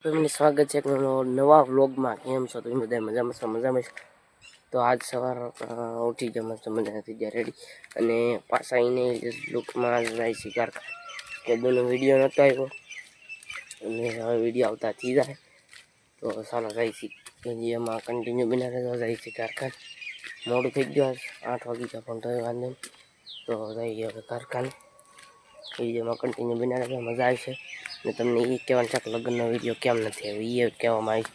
તમને સ્વાગત છે એક નવા વ્લોગમાં. કેમ છો તમે બધા? મજામાં. તો આજ સવાર ઉઠી ગયા મસ્ત મજા થઈ ગયા રેડી, અને પાછા એને લુકમાં જાય છે કારખાને. કે દોનો વિડીયો નહોતો આવ્યો અને હવે વિડીયો આવતા થઈ જાય. તો ચાલો જાય છે એમાં કન્ટિન્યુ બિના રહેવા જાય છે કારખાને. મોડું થઈ ગયું, 8 વાગી ગયા પણ તો વાંધો નહીં. તો જઈએ હવે કારખાને. વિડીયોમાં કન્ટિન્યુ બિના રહેવા મજા આવશે. ને તમને એ કહેવાનું છે કે લગ્નનો વિડીયો કેમ નથી આવ્યો, એ કહેવામાં આવી.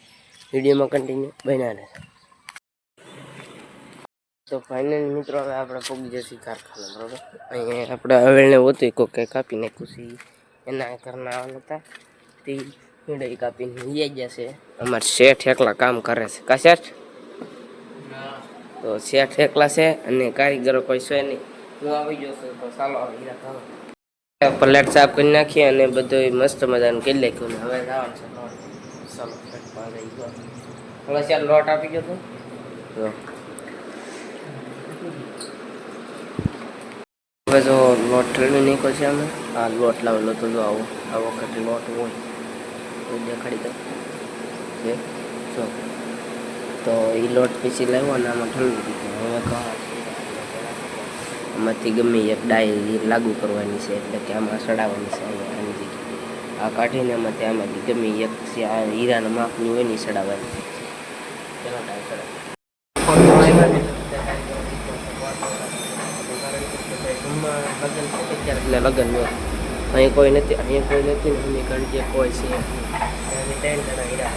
વિડીયોમાં કન્ટિન્યુ બન્યા રહે. તો ફાઇનલ મિત્રો હવે આપણે પહોંચી જશે કારખાને, બરાબર. અહીંયા આપણે હવેળને હોતું કોક કંઈ કાપી નાખ્યું છે, એના ઘરના આવવાના હતા તે મીડાઈ કાપીને લઈ જશે. અમારે શેઠ એકલા કામ કરે છે. કા શેઠ? તો શેઠ એકલા છે અને કારીગરો કોઈ છે નહીં. હું આવી ગયો છું તો ચાલો પ્લેટ સાફ કરી નાખીએ અને બધું મસ્ત મજાનું કરી નાખ્યું. હવે જવાનું છે ચાલો ચાર લોટ આપી ગયો તો હવે જો લોટ ટ્રેનિંગ નીકળો છે અમે. આ લોટ લાવેલો તો જો આવો આ વખતે લોટ હોય તો દેખાડી દો જો. તો એ લોટ પછી લાવ્યો અને આમાં ઠંડુ દીધું. હવે આમાંથી ગમે એક ડાય લાગુ કરવાની છે, એટલે કે આમાં સડાવવાની છે. આની જગ્યાએ આ કાઢીને આમાંથી ગમે એક છે આ હીરાના માપની હોય ને સડાવવાની છે. ચલો ડાય સડાવ એટલે લગ્ન નો અહીં કોઈ નથી ને અમે ગણજે કોઈ છે 3 જણા હીરા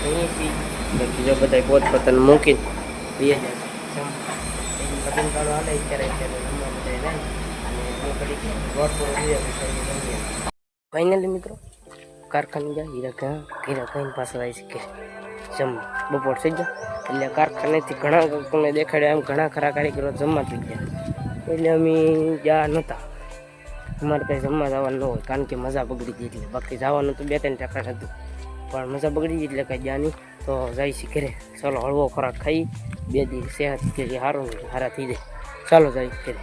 ભાઈ બીજો બધા પોતપોતાને મૂકીને ફાઇનલી મિત્રો કારખાને ગયા હીરા કહીને પાછળ આવી શકે જમવા. બપોર થઈ ગયા એટલે કારખાનેથી ઘણા લોકોને દેખાડ્યા, એમ ઘણા ખરા કારીગરો જમવા થઈ ગયા. એટલે અમે ગયા નહોતા, અમારે ત્યાં જમવા જવાનું ન હોય, કારણ કે મજા બગડી ગઈ. એટલે બાકી જવાનું તો 2-3 ટકા હતું, પણ મજા બગડી ગઈ એટલે કાંઈ ગયા નહીં. તો જાય છે ઘરે. ચાલો હળવો ખોરાક ખાઈ 2 દિવસ સેહત સારા થઈ જાય. ચાલો જાય ઘરે.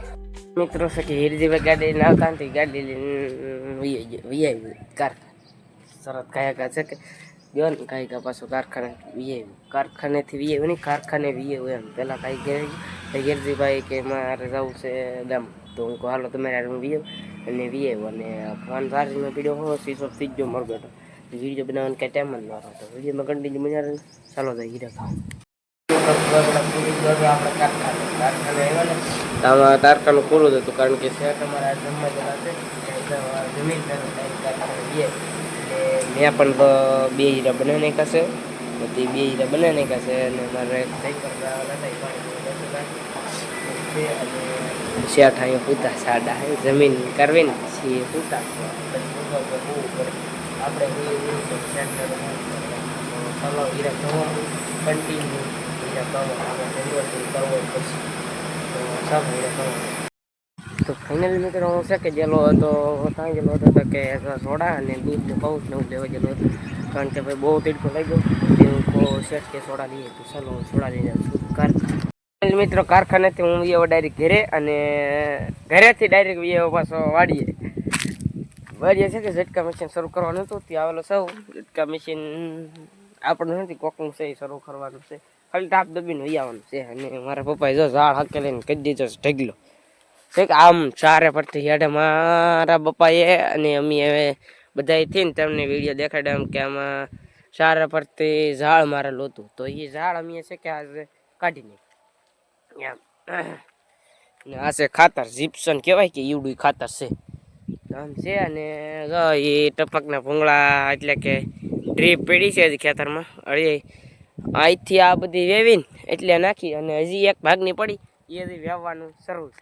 મિત્રો છે કે હીરજીભાઈ ગાડી લઈને આવતા નથી, ગાડી લઈને વી આવી કારખાને. સરસ કાયા છે કે ગયો ને કાંઈ પાછું કારખાને વી આવ્યું. કારખાનેથી વી આવ્યું નહીં, કારખાને વી આવ્યું એમ. પહેલાં કાંઈ હીરજીભાઈ કે મારે જવું છે ગામ, તો હું કહું હાલો તમારે હું વી આવ્યું અને વી આવ્યો. અને ફોન ચાર્જિંગનો પીડ્યો હો સ્વિચ ઓફ થઈ ગયો મર બેઠો. વિડીયો બનાવવાનો કાંઈ ટાઈમ જ ન હતો. વિડીયોમાં કન્ટિન્યુ મજા રહે. ચાલો જાય હીરા આમાં કારખાનું ખુલ્લું જ હતું, કારણ કે શેઠ અમારા જમવા જવા છે જમીન મેં પણ 2 હીરા બનાવી નાખ્યા છે. બધી 2 હીરા બનાવી નાખ્યા છે અને મારે શેઠ અહીંયા પૂતા સાડા જમીન કરવીને પછી પૂતા આપણે ચાલો હીરા જોવાનું કન્ટિન્યુ હીરા કરવો પડશે. તો ફાઇનલી મિત્રો હું છે કે ગયેલો હતો, ત્યાં ગયેલો હતો તો કે સોડા અને દૂધનું પાઉચ ને એવું લેવા ગયેલો હતો, કારણ કે ભાઈ બહુ તીડકો લાગ્યો. શેઠ કે સોડા લઈએ તો ચાલો હું સોડા લઈ જાઉં છું કારખાને. મિત્રો કારખાનેથી હું વિયો ડાયરેક્ટ ઘરે, અને ઘરેથી ડાયરેક્ટ વિયો પાછો વાડીએ છે કે ઝટકા મશીન શરૂ કરવાનું હતું. ત્યાં આવેલો સૌ ઝટકા મશીન આપણું નથી, કોકનું છે શરૂ કરવાનું છે, ખાલી તાપ દબીને વહી આવવાનું છે. અને મારા પપ્પાએ જો ઝાડ હકેલીને કહી દીધો ઢગલો છે કે આમ ચારે પરથી હેડે મારા પપ્પાએ. અને અમે હવે બધા થઈને તમને વિડીયો દેખાડ્યા એમ કે આમાં ચારે પરથી ઝાડ મારેલું હતું. તો એ ઝાડ અમે છે કે આજે કાઢી નાખ્યું એમ. આ છે ખાતર, જીપ્સન કહેવાય કે ઈવડું ખાતર છે આમ છે. અને એ ટપકના ભૂંગળા એટલે કે ડ્રીપ પડી છે ખેતરમાં. અહીંથી આ બધી વેવીને એટલે નાખી, અને હજી એક ભાગની પડી એ હજી વેવવાનું શરૂ છે.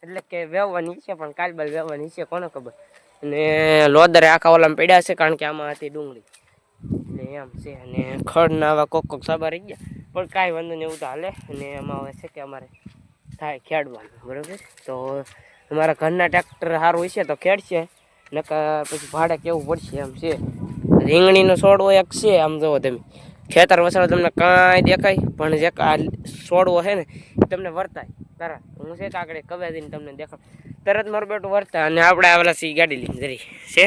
એટલે કે વેવવાની છે, પણ કાલબાલ વેવવાની છે કોને ખબર. અને લોદરે આખા ઓલામાં પડ્યા છે, કારણ કે આમાં હતી ડુંગળી એટલે એમ છે. અને ખડના આવા કોક સાબા રહી ગયા, પણ કાંઈ વાંધો નહીં, એવું તો હાલે. અને એમાં હવે છે કે અમારે થાય ખેડવાનું, બરાબર. તો અમારા ઘરના ટ્રેક્ટર સારું હોય છે તો ખેડશે, નકર પછી ભાડે કેવું પડશે એમ છે. રીંગણીનો છોડવો એક છે, આમ જુઓ તમે ખેતર વસાડો તમને કાંઈ દેખાય, પણ જે છોડવો છે ને એ તમને વર્તાય તરત. હું છે કે આગળ કવે દઈને તમને દેખાડ. તરત મારું બેટું વર્તા અને આપણે આવેલા છીએ ગાડી લઈને જરી છે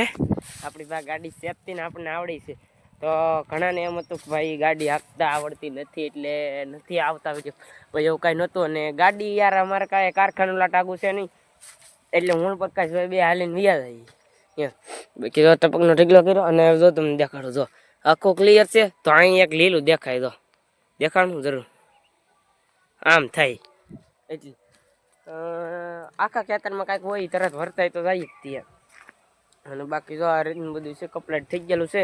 આપણી પાસે ગાડી સેફથી ને આપણને આવડી છે. તો ઘણાને એમ હતું કે ભાઈ ગાડી હાંકતા આવડતી નથી એટલે નથી આવતા વિડીયો, ભાઈ એવું કાંઈ નહોતું. અને ગાડી યાર અમારે કાંઈ કારખાનું લાટાગું છે નહીં એટલે હું પ્રકાશભાઈ બે હાલીને વ્યા જઈએ એમ. બાકી જો ટપકનો ઢગલો કર્યો અને જો તમને દેખાડું, જો આખું ક્લિયર છે. તો અહીં એક લીલું દેખાય, જો દેખાડું જરૂર આમ થાય એટલે આખા ખેતરમાં કાંઈક હોય તરત વર્તાય તો જાય જ ત્યાં. અને બાકી જો આ રીતનું બધું છે, કપલેટ થઈ ગયેલું છે.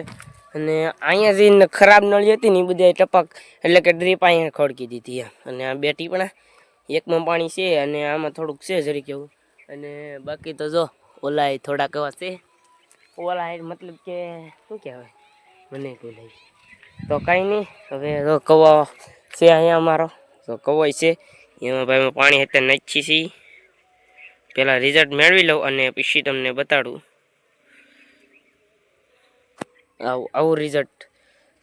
અને અહીંયા જઈને ખરાબ નળી હતી ને એ બધી ટપક એટલે કે ડ્રીપ અહીંયા ખડકી દીધી એમ. અને આ બે ટીપણા એકમાં પાણી છે અને આમાં થોડુંક છે જરી કેવું. અને બાકી તો જો ઓલા થોડાક એવા છે, ઓલા મતલબ કે શું કહેવાય મને બોલાય તો કાંઈ નહીં. હવે જો કવો છે અહીંયા અમારો, તો કવોય છે એમાં ભાઈ પાણી અત્યારે નાખી છીએ. પહેલાં રિઝલ્ટ મેળવી લઉં અને પછી તમને બતાડું. આવું રિઝલ્ટ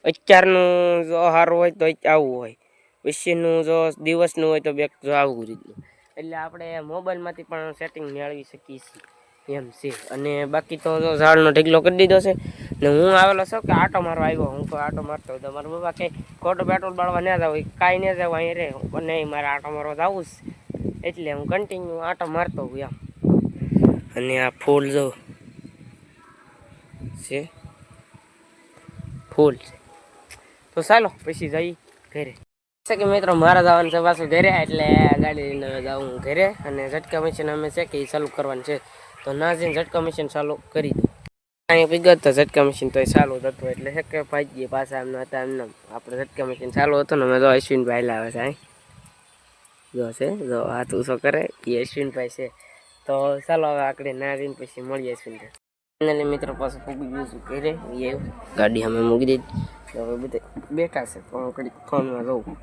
અત્યારનું જો સારું હોય તો આવું હોય, પછીનું જો દિવસનું હોય તો બે જો આવું રીતનું. એટલે આપણે મોબાઈલમાંથી પણ સેટિંગ મેળવી શકીએ છીએ એમ છે. અને બાકી તો જો ઝાડનો ઢગલો કરી દીધો છે ને હું આવેલો છું કે આટો મારવા આવ્યો. હું તો આટો મારતો હોય તો મારા બાબા કંઈ ખોટું પેટ્રોલ બાળવા ના જાવ, કાંઈ ન જાવ અહીં રે નહીં, મારે આટો મારવા જવું જ એટલે હું કન્ટિન્યુ આટો મારતો હોઉં એમ. અને આ ફૂલ જો છે, ફૂલ છે. તો ચાલો પછી જઈ ઘરે. કે મિત્રો મારા જવાનું છે પાછું ઘરે, એટલે ગાડી લઈને જાઉં ઘરે. અને ઝટકા મશીન અમે છે કે એ ચાલુ કરવાનું છે, તો ના જઈને ઝટકા મશીન ચાલુ કરી દઉં. અહીંયા પીગત તો ઝટકા મશીન તો ચાલુ જ હતું એટલે છે કે ભાઈ પાછા એમને હતા એમને આપણે ઝટકા મશીન ચાલુ હતું ને. અમે જો અશ્વિનભાઈ લાવે છે અહીં જો છે, જો હાથ ઊંચો કરે એ અશ્વિનભાઈ છે. તો ચાલો હવે આકડે ના જઈને પછી મળીએ અશ્વિનભાઈ. ફાઇનલી મિત્રો પાછું પૂગી ગયું છું ઘરે, એ ગાડી અમે મૂકી દીધી. હવે બધા બેઠા છે તો હું કડીક ફોનમાં રહું.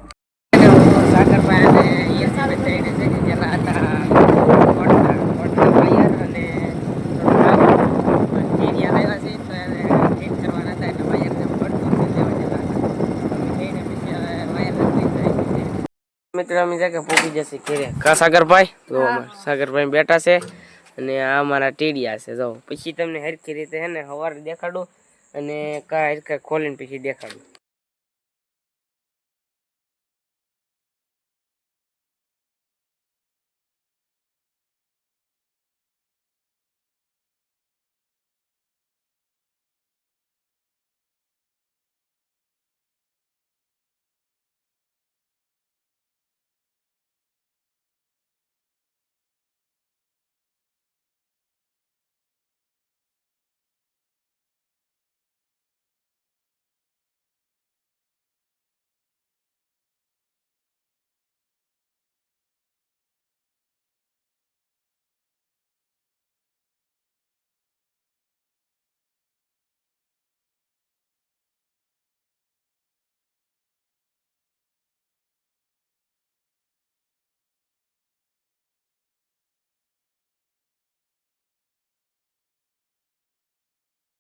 સાગરભાઈ અને એ સામે થઈને છે કે જેના હતા વાયર અને એરિયા આવ્યા છે તો એને ફિટ કરવાના હતા એટલે વાયર જેમ પડતું વાયર. મિત્રો અમે છે કે પૂગી જશે ઘરે. કા સાગરભાઈ તો સાગરભાઈ બેઠા છે અને આ અમારા ટીડિયા છે. જો પછી તમને હરખી રીતે હે ને સવારે દેખાડું અને કા હરખા ખોલીને પછી દેખાડું.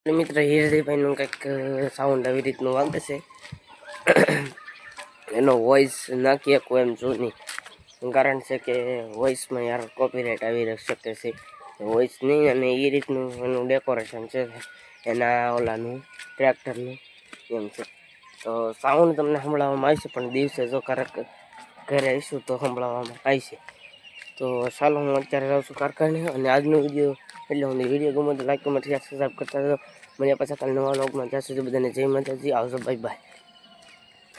મિત્ર હિરદીભાઈનું કંઈક સાઉન્ડ આવી રીતનું વાગે છે. એનો વોઇસ નાખી શકું એમ છું નહીં, કારણ છે કે વોઇસમાં યાર કોપીરાઇટ આવી શકે છે. વોઇસ નહીં અને એ રીતનું એનું ડેકોરેશન છે એના ઓલાનું ટ્રેક્ટરનું એમ છે. તો સાઉન્ડ તમને સંભળાવવામાં આવશે પણ દિવસે જો ક્યારેક ઘરે આવીશું તો સંભળાવવામાં આવશે. તો ચાલો હું અત્યારે રહું છું કારખાને. અને આજનો વિડીયો એટલે હું વિડીયો ગમે તો લાઈક કમેન્ટ શેર સબસ્ક્રાઈબ કરતા જાઓ. મને પાછા કાલે નવા વ્લોગમાં ત્યાં સુધી બધાને જય માતાજી, આવજો, બાય બાય.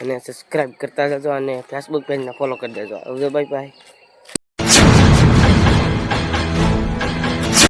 અને સબસ્ક્રાઈબ કરતા જજો અને ફેસબુક પેજને ફોલો કરી દેજો. આવજો, બાય બાય.